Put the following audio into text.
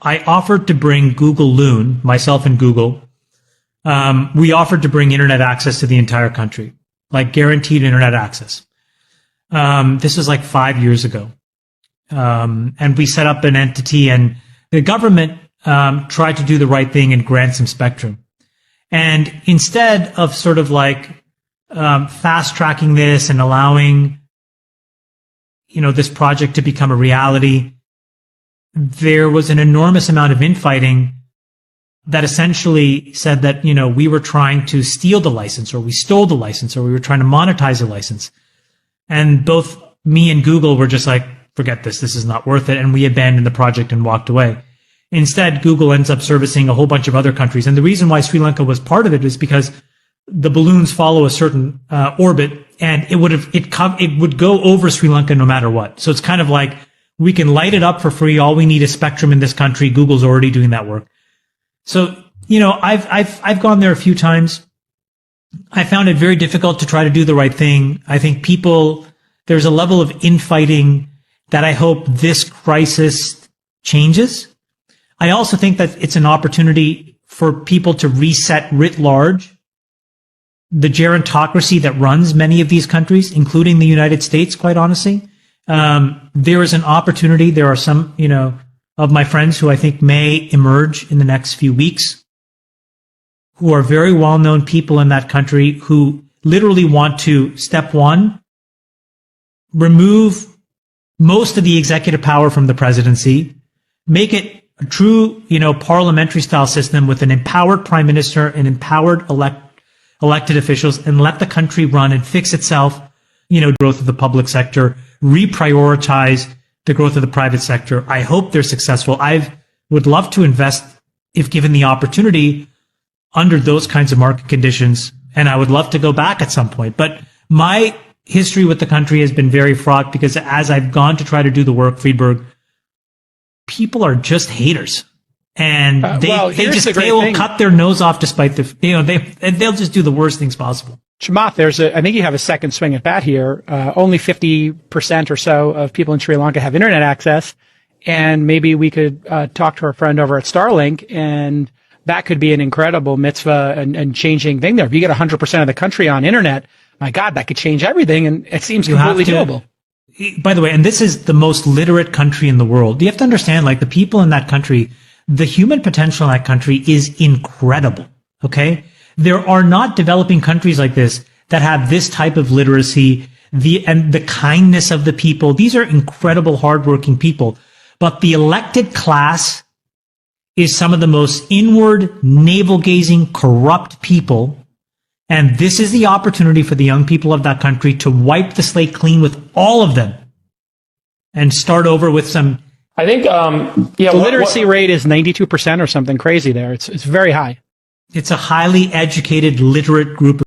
I offered to bring Google Loon, myself and Google. We offered to bring internet access to the entire country, like guaranteed internet access. This was like 5 years ago. And we set up an entity, and the government tried to do the right thing and grant some spectrum. And instead of sort of like fast tracking this and allowing, this project to become a reality, there was an enormous amount of infighting that essentially said that, we were trying to steal the license, or we stole the license, or we were trying to monetize the license. And both me and Google were just like, forget this. This is not worth it. And we abandoned the project and walked away. Instead, Google ends up servicing a whole bunch of other countries. And the reason why Sri Lanka was part of it is because the balloons follow a certain orbit, and it would go over Sri Lanka no matter what. So it's kind of like, we can light it up for free. All we need is spectrum in this country. Google's already doing that work. So, I've gone there a few times. I found it very difficult to try to do the right thing. I think there's a level of infighting that I hope this crisis changes. I also think that it's an opportunity for people to reset writ large the gerontocracy that runs many of these countries, including the United States, quite honestly. There is an opportunity. There are some, of my friends who I think may emerge in the next few weeks, who are very well-known people in that country, who literally want to, step one, remove most of the executive power from the presidency, make it a true, parliamentary style system with an empowered prime minister and empowered elected officials, and let the country run and fix itself, growth of the public sector, reprioritize the growth of the private sector. I hope they're successful. I would love to invest, if given the opportunity, under those kinds of market conditions, and I would love to go back at some point. But my history with the country has been very fraught, because as I've gone to try to do the work, Friedberg, people are just haters. And they will cut their nose off despite they'll just do the worst things possible. Chamath, I think you have a second swing at bat here. Only 50% or so of people in Sri Lanka have internet access, and maybe we could talk to our friend over at Starlink, and that could be an incredible mitzvah and changing thing there. If you get 100% of the country on internet, my God, that could change everything, and it seems completely doable. By the way, and this is the most literate country in the world. You have to understand, like, the people in that country, the human potential in that country is incredible. Okay? There are not developing countries like this that have this type of literacy, and the kindness of the people. These are incredible, hardworking people. But the elected class is some of the most inward, navel-gazing, corrupt people. And this is the opportunity for the young people of that country to wipe the slate clean with all of them and start over with some. I think, the literacy rate is 92% or something crazy there. It's very high. It's a highly educated, literate group of